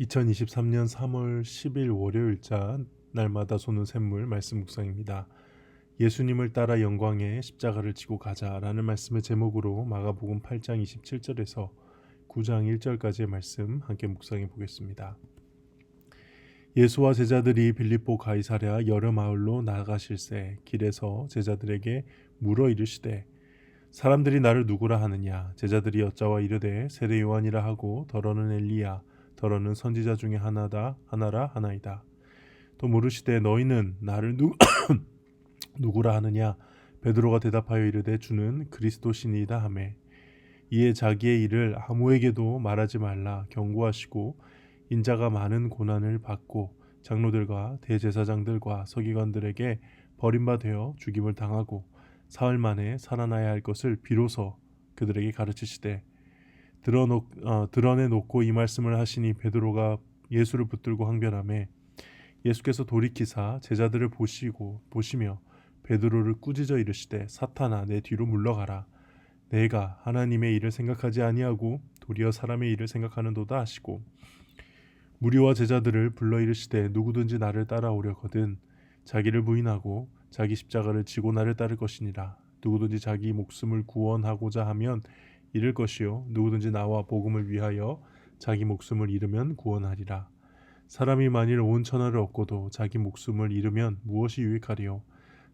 2023년 3월 10일 월요일자 날마다 솟는 샘물 말씀 묵상입니다. 예수님을 따라 영광의 십자가를 지고 가자라는 말씀의 제목으로 마가복음 8장 27절에서 9장 1절까지의 말씀 함께 묵상해 보겠습니다. 예수와 제자들이 빌립보 가이사랴 여러 마을로 나아가실새 길에서 제자들에게 물어 이르시되 사람들이 나를 누구라 하느냐. 제자들이 여짜와 이르되 세례 요한이라 하고 더러는 엘리야 더러는 선지자 중에 하나라 하나이다. 또 물으시되 너희는 나를 누구라 하느냐. 베드로가 대답하여 이르되 주는 그리스도시니이다 하매 이에 자기의 일을 아무에게도 말하지 말라 경고하시고 인자가 많은 고난을 받고 장로들과 대제사장들과 서기관들에게 버림받아 죽임을 당하고 사흘 만에 살아나야 할 것을 비로소 그들에게 가르치시되 드러내놓고 이 말씀을 하시니 베드로가 예수를 붙들고 항변하매 예수께서 돌이키사 제자들을 보시며 베드로를 꾸짖어 이르시되 사탄아 내 뒤로 물러가라. 내가 하나님의 일을 생각하지 아니하고 도리어 사람의 일을 생각하는도다 하시고 무리와 제자들을 불러 이르시되 누구든지 나를 따라오려거든 자기를 부인하고 자기 십자가를 지고 나를 따를 것이니라. 누구든지 자기 목숨을 구원하고자 하면 잃을 것이요 누구든지 나와 복음을 위하여 자기 목숨을 잃으면 구원하리라. 사람이 만일 온 천하를 얻고도 자기 목숨을 잃으면 무엇이 유익하리요.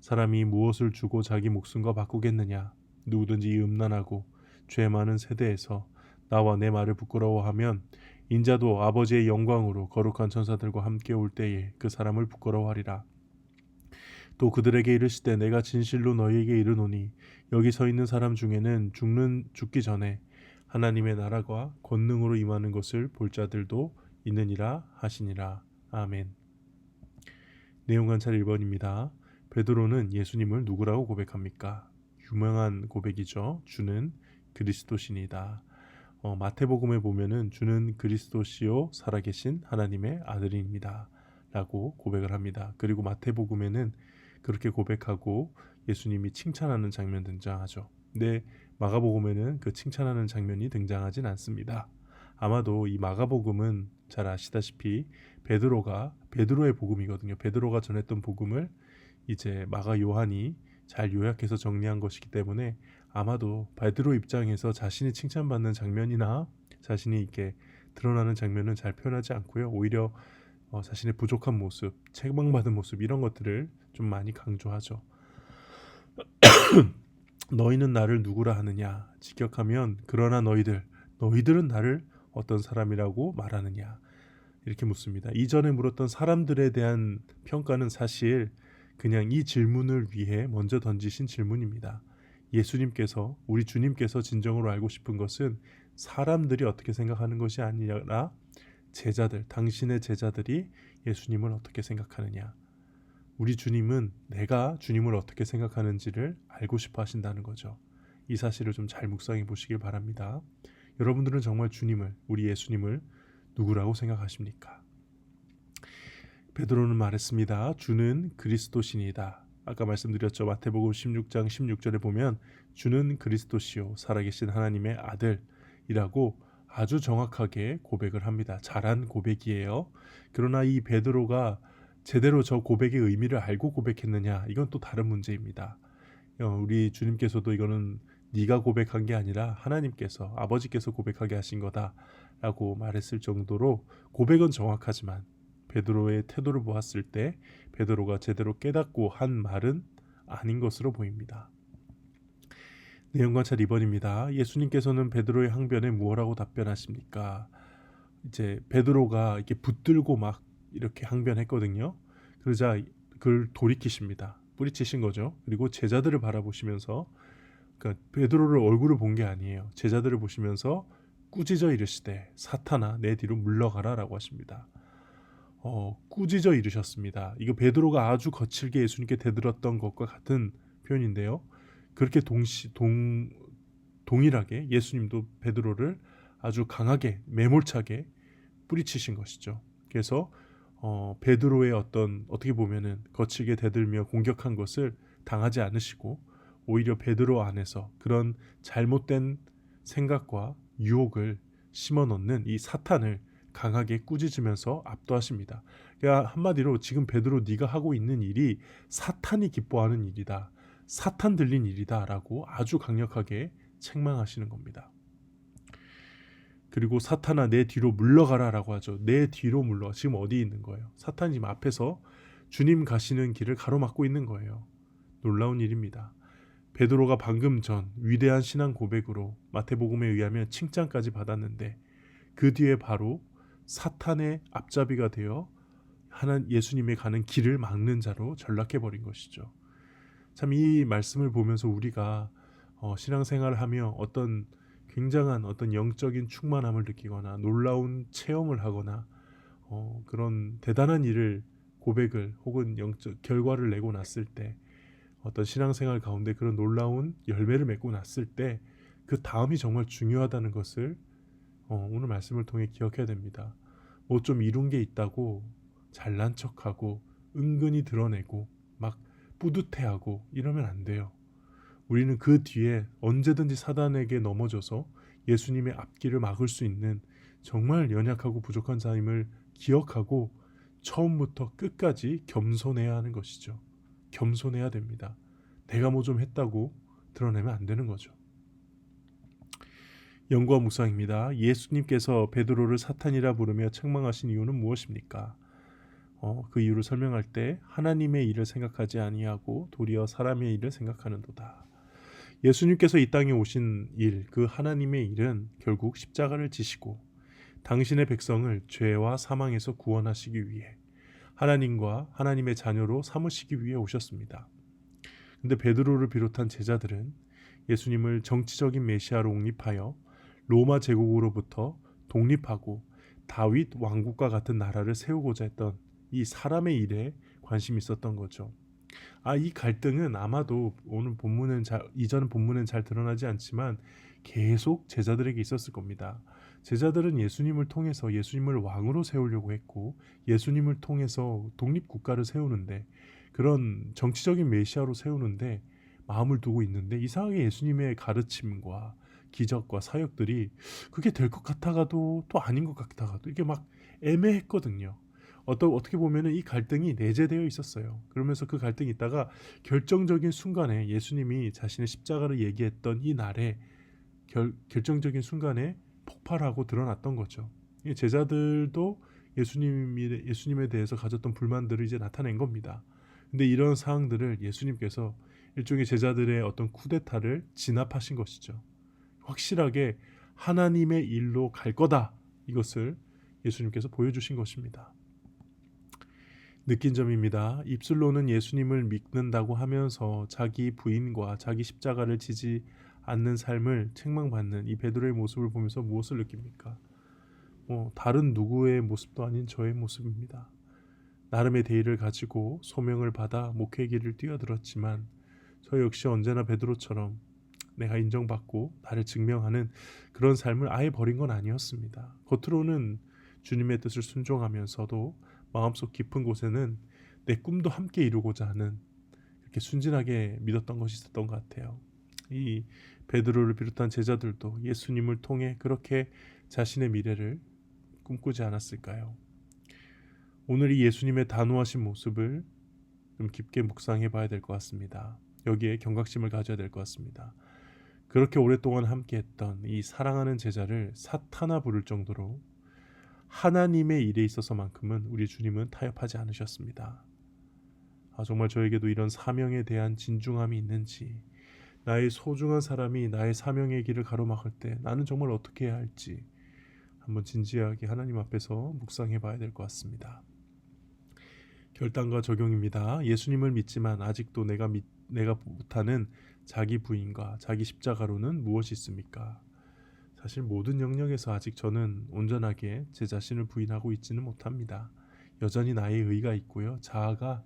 사람이 무엇을 주고 자기 목숨과 바꾸겠느냐. 누구든지 이 음란하고 죄 많은 세대에서 나와 내 말을 부끄러워하면 인자도 아버지의 영광으로 거룩한 천사들과 함께 올 때에 그 사람을 부끄러워하리라. 또 그들에게 이르시되 내가 진실로 너희에게 이르노니 여기 서 있는 사람 중에는 죽기 전에 하나님의 나라가 권능으로 임하는 것을 볼 자들도 있느니라 하시니라. 아멘. 내용 관찰 1번입니다. 베드로는 예수님을 누구라고 고백합니까? 유명한 고백이죠. 주는 그리스도시니다. 마태복음에 보면은 주는 그리스도시요 살아계신 하나님의 아들입니다 라고 고백을 합니다. 그리고 마태복음에는 그렇게 고백하고 예수님이 칭찬하는 장면 등장하죠. 근데 마가복음에는 그 칭찬하는 장면이 등장하진 않습니다. 아마도 이 마가복음은 잘 아시다시피 베드로의 복음이거든요. 베드로가 전했던 복음을 이제 마가 요한이 잘 요약해서 정리한 것이기 때문에 아마도 베드로 입장에서 자신이 칭찬받는 장면이나 자신이 이렇게 드러나는 장면은 잘 표현하지 않고요. 오히려 자신의 부족한 모습, 책망받은 모습 이런 것들을 좀 많이 강조하죠. 너희는 나를 누구라 하느냐. 직역하면 그러나 너희들은 나를 어떤 사람이라고 말하느냐. 이렇게 묻습니다. 이전에 물었던 사람들에 대한 평가는 사실 그냥 이 질문을 위해 먼저 던지신 질문입니다. 예수님께서 우리 주님께서 진정으로 알고 싶은 것은 사람들이 어떻게 생각하는 것이 아니라 당신의 제자들이 예수님을 어떻게 생각하느냐. 우리 주님은 내가 주님을 어떻게 생각하는지를 알고 싶어 하신다는 거죠. 이 사실을 좀 잘 묵상해 보시길 바랍니다. 여러분들은 정말 우리 예수님을 누구라고 생각하십니까? 베드로는 말했습니다. 주는 그리스도시니이다. 아까 말씀드렸죠. 마태복음 16장 16절에 보면 주는 그리스도시요 살아계신 하나님의 아들이라고 아주 정확하게 고백을 합니다. 잘한 고백이에요. 그러나 이 베드로가 제대로 저 고백의 의미를 알고 고백했느냐, 이건 또 다른 문제입니다. 우리 주님께서도 이거는 네가 고백한 게 아니라 하나님께서 아버지께서 고백하게 하신 거다라고 말했을 정도로 고백은 정확하지만 베드로의 태도를 보았을 때 베드로가 제대로 깨닫고 한 말은 아닌 것으로 보입니다. 내용 관찰 2번입니다. 예수님께서는 베드로의 항변에 무엇라고 답변하십니까? 이제 베드로가 이렇게 붙들고 막 이렇게 항변했거든요. 그러자 그걸 돌이키십니다. 뿌리치신 거죠. 그리고 제자들을 바라보시면서, 그러니까 베드로를 얼굴을 본 게 아니에요. 제자들을 보시면서 꾸짖어 이르시되 사탄아 내 뒤로 물러가라라고 하십니다. 꾸짖어 이르셨습니다. 이거 베드로가 아주 거칠게 예수님께 대들었던 것과 같은 표현인데요. 그렇게 동일하게 예수님도 베드로를 아주 강하게 매몰차게 뿌리치신 것이죠. 그래서 베드로의 어떻게 보면은 거칠게 대들며 공격한 것을 당하지 않으시고 오히려 베드로 안에서 그런 잘못된 생각과 유혹을 심어넣는 이 사탄을 강하게 꾸짖으면서 압도하십니다. 그러니까 한마디로 지금 베드로 네가 하고 있는 일이 사탄이 기뻐하는 일이다. 사탄 들린 일이다 라고 아주 강력하게 책망하시는 겁니다. 그리고 사탄아 내 뒤로 물러가라 라고 하죠. 내 뒤로 물러가. 지금 어디 있는 거예요? 사탄이 지금 앞에서 주님 가시는 길을 가로막고 있는 거예요. 놀라운 일입니다. 베드로가 방금 전 위대한 신앙 고백으로 마태복음에 의하면 칭찬까지 받았는데 그 뒤에 바로 사탄의 앞잡이가 되어 예수님의 가는 길을 막는 자로 전락해버린 것이죠. 참 이 말씀을 보면서 우리가 신앙생활을 하며 어떤 굉장한 어떤 영적인 충만함을 느끼거나 놀라운 체험을 하거나 그런 대단한 일을 고백을 혹은 영적 결과를 내고 났을 때 어떤 신앙생활 가운데 그런 놀라운 열매를 맺고 났을 때 그 다음이 정말 중요하다는 것을 오늘 말씀을 통해 기억해야 됩니다. 뭐 좀 이룬 게 있다고 잘난 척하고 은근히 드러내고 막 뿌듯해하고 이러면 안 돼요. 우리는 그 뒤에 언제든지 사단에게 넘어져서 예수님의 앞길을 막을 수 있는 정말 연약하고 부족한 자임을 기억하고 처음부터 끝까지 겸손해야 하는 것이죠. 겸손해야 됩니다. 내가 뭐 좀 했다고 드러내면 안 되는 거죠. 연구와 묵상입니다. 예수님께서 베드로를 사탄이라 부르며 책망하신 이유는 무엇입니까? 그 이유를 설명할 때 하나님의 일을 생각하지 아니하고 도리어 사람의 일을 생각하는도다. 예수님께서 이 땅에 오신 일, 그 하나님의 일은 결국 십자가를 지시고 당신의 백성을 죄와 사망에서 구원하시기 위해 하나님과 하나님의 자녀로 삼으시기 위해 오셨습니다. 근데 베드로를 비롯한 제자들은 예수님을 정치적인 메시아로 옹립하여 로마 제국으로부터 독립하고 다윗 왕국과 같은 나라를 세우고자 했던 이 사람의 일에 관심이 있었던 거죠. 이 갈등은 아마도 오늘 이전 본문은 잘 드러나지 않지만 계속 제자들에게 있었을 겁니다. 제자들은 예수님을 통해서 예수님을 왕으로 세우려고 했고 예수님을 통해서 독립국가를 세우는데 그런 정치적인 메시아로 세우는데 마음을 두고 있는데 이상하게 예수님의 가르침과 기적과 사역들이 그게 될 것 같다가도 또 아닌 것 같다가도 이게 막 애매했거든요. 어떻게 보면은 이 갈등이 내재되어 있었어요. 그러면서 그 갈등이 있다가 결정적인 순간에 예수님이 자신의 십자가를 얘기했던 이 날에 결정적인 순간에 폭발하고 드러났던 거죠. 제자들도 예수님에 대해서 가졌던 불만들을 이제 나타낸 겁니다. 근데 이런 상황들을 예수님께서 일종의 제자들의 어떤 쿠데타를 진압하신 것이죠. 확실하게 하나님의 일로 갈 거다. 이것을 예수님께서 보여주신 것입니다. 느낀 점입니다. 입술로는 예수님을 믿는다고 하면서 자기 부인과 자기 십자가를 지지 않는 삶을 책망받는 이 베드로의 모습을 보면서 무엇을 느낍니까? 다른 누구의 모습도 아닌 저의 모습입니다. 나름의 대의를 가지고 소명을 받아 목회 길을 뛰어들었지만 저 역시 언제나 베드로처럼 내가 인정받고 나를 증명하는 그런 삶을 아예 버린 건 아니었습니다. 겉으로는 주님의 뜻을 순종하면서도 마음속 깊은 곳에는 내 꿈도 함께 이루고자 하는 그렇게 순진하게 믿었던 것이 있었던 것 같아요. 이 베드로를 비롯한 제자들도 예수님을 통해 그렇게 자신의 미래를 꿈꾸지 않았을까요? 오늘 이 예수님의 단호하신 모습을 좀 깊게 묵상해 봐야 될 것 같습니다. 여기에 경각심을 가져야 될 것 같습니다. 그렇게 오랫동안 함께했던 이 사랑하는 제자를 사탄아 부를 정도로 하나님의 일에 있어서만큼은 우리 주님은 타협하지 않으셨습니다. 정말 저에게도 이런 사명에 대한 진중함이 있는지, 나의 소중한 사람이 나의 사명의 길을 가로막을 때 나는 정말 어떻게 해야 할지 한번 진지하게 하나님 앞에서 묵상해 봐야 될 것 같습니다. 결단과 적용입니다. 예수님을 믿지만 아직도 내가 못하는 자기 부인과 자기 십자가로는 무엇이 있습니까? 사실 모든 영역에서 아직 저는 온전하게 제 자신을 부인하고 있지는 못합니다. 여전히 나의 의가 있고요. 자아가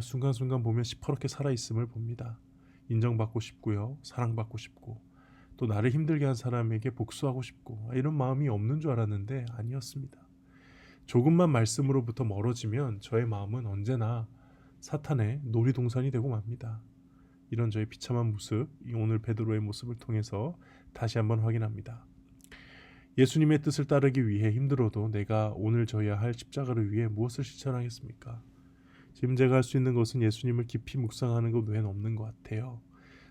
순간순간 보면 시퍼렇게 살아있음을 봅니다. 인정받고 싶고요. 사랑받고 싶고 또 나를 힘들게 한 사람에게 복수하고 싶고 이런 마음이 없는 줄 알았는데 아니었습니다. 조금만 말씀으로부터 멀어지면 저의 마음은 언제나 사탄의 놀이동산이 되고 맙니다. 이런 저의 비참한 모습, 오늘 베드로의 모습을 통해서 다시 한번 확인합니다. 예수님의 뜻을 따르기 위해 힘들어도 내가 오늘 져야 할 십자가를 위해 무엇을 실천하겠습니까? 지금 제가 할 수 있는 것은 예수님을 깊이 묵상하는 것 외엔 없는 것 같아요.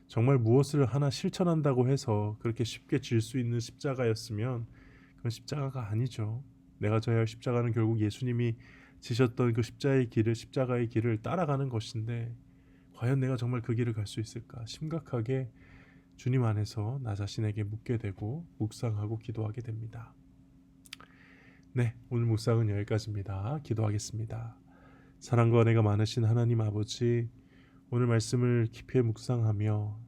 정말 무엇을 하나 실천한다고 해서 그렇게 쉽게 질 수 있는 십자가였으면 그건 십자가가 아니죠. 내가 져야 할 십자가는 결국 예수님이 지셨던 그 십자가의 길을 따라가는 것인데 과연 내가 정말 그 길을 갈 수 있을까? 심각하게 주님 안에서 나 자신에게 묻게 되고 묵상하고 기도하게 됩니다. 네, 오늘 묵상은 여기까지입니다. 기도하겠습니다. 사랑과 은혜가 많으신 하나님 아버지, 오늘 말씀을 깊이 묵상하며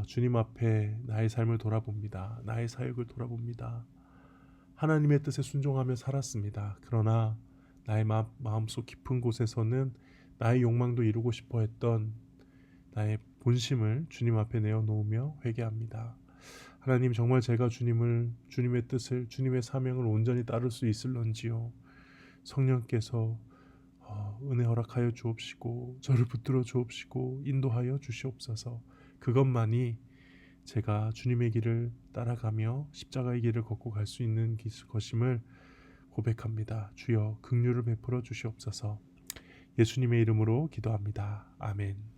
주님 앞에 나의 삶을 돌아봅니다. 나의 사역을 돌아봅니다. 하나님의 뜻에 순종하며 살았습니다. 그러나 나의 마음속 깊은 곳에서는 나의 욕망도 이루고 싶어 했던 나의 본심을 주님 앞에 내어놓으며 회개합니다. 하나님, 정말 제가 주님의 뜻을, 주님의 사명을 온전히 따를 수 있을런지요. 성령께서 은혜 허락하여 주옵시고 저를 붙들어 주옵시고 인도하여 주시옵소서. 그것만이 제가 주님의 길을 따라가며 십자가의 길을 걷고 갈 수 있는 것임을 고백합니다. 주여 긍휼을 베풀어 주시옵소서. 예수님의 이름으로 기도합니다. 아멘.